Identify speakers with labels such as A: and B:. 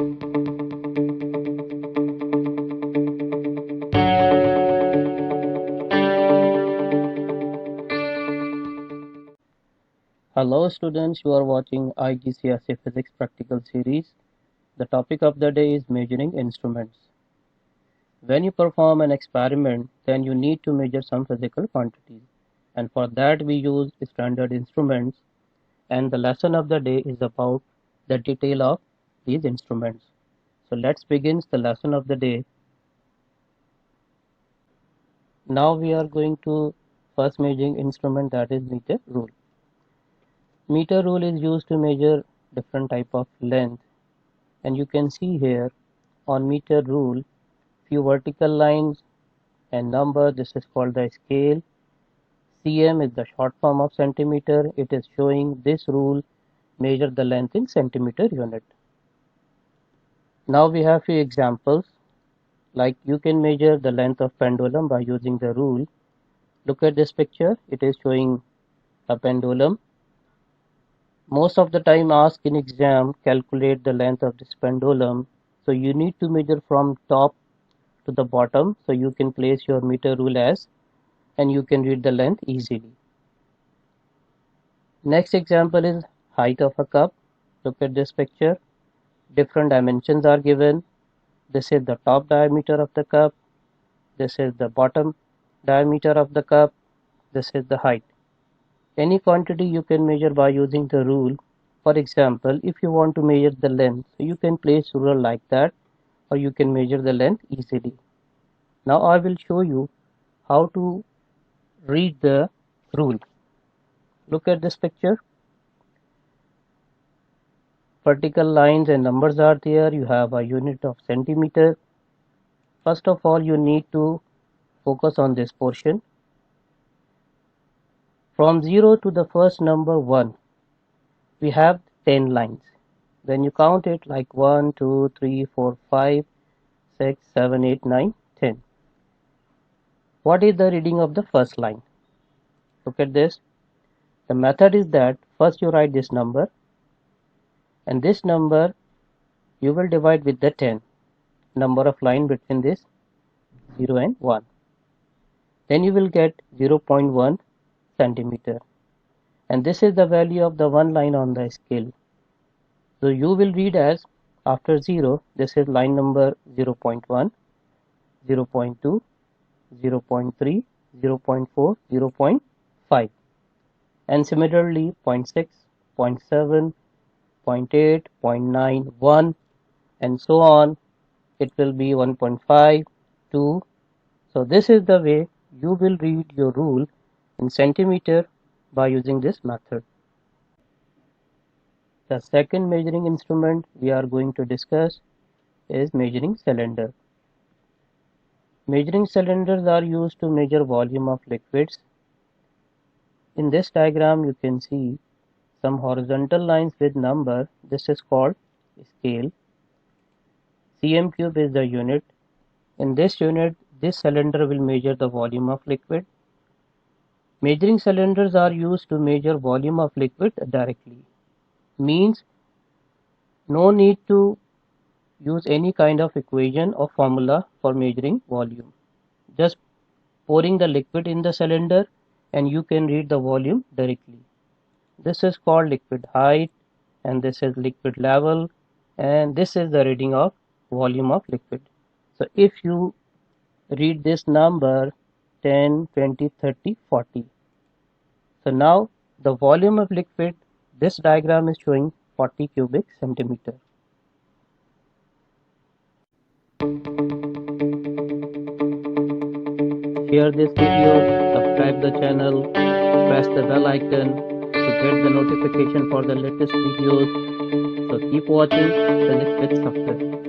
A: Hello students, you are watching IGCSE Physics Practical Series. The topic of the day is measuring instruments. When you perform an experiment, then you need to measure some physical quantities. And for that we use standard instruments. And the lesson of the day is about the detail of these instruments. So let's begin the lesson of the day. Now we are going to first measuring instrument, that is meter rule. Meter rule is used to measure different type of length, and you can see here on meter rule few vertical lines and number. This is called the scale. cm is the short form of centimeter. It is showing this rule measure the length in centimeter unit. Now we have few examples, like you can measure the length of pendulum by using the rule. Look at this picture, it is showing a pendulum. Most of the time ask in exam, calculate the length of this pendulum. So you need to measure from top to the bottom, so you can place your meter rule as, and you can read the length easily. Next example is height of a cup. Look at this picture, different dimensions are given. This is the top diameter of the cup, this is the bottom diameter of the cup, this is the height. Any quantity you can measure by using the rule. For example, if you want to measure the length, so you can place ruler like that, or you can measure the length easily. Now I will show you how to read the rule. Look at this picture, vertical lines and numbers are there. You have a unit of centimeter. First of all, you need to focus on this portion. From 0 to the first number 1, we have 10 lines. When you count it like 1, 2, 3, 4, 5, 6, 7, 8, 9, 10. What is the reading of the first line? Look at this. The method is that first you write this number, and this number you will divide with the 10 number of line between this 0 and 1. Then you will get 0.1 centimeter, and this is the value of the one line on the scale. So you will read as, after 0, this is line number 0.1, 0.2, 0.3, 0.4, 0.5, and similarly 0.6, 0.7, 0.8, 0.9, 1, and so on. It will be 1.5, 2. So this is the way you will read your rule in centimeter by using this method. The second measuring instrument we are going to discuss is measuring cylinder. Measuring cylinders are used to measure volume of liquids. In this diagram you can see some horizontal lines with number. This is called scale. cm cube is the unit. In this unit, this cylinder will measure the volume of liquid. Measuring cylinders are used to measure volume of liquid directly. Means no need to use any kind of equation or formula for measuring volume. Just pouring the liquid in the cylinder and you can read the volume directly. This is called liquid height, and this is liquid level, and this is the reading of volume of liquid. So if you read this number 10, 20, 30, 40. So now the volume of liquid, this diagram is showing 40 cubic centimeter. Share this video, subscribe the channel, press the bell icon to get the notification for the latest videos. So keep watching Physics with Success.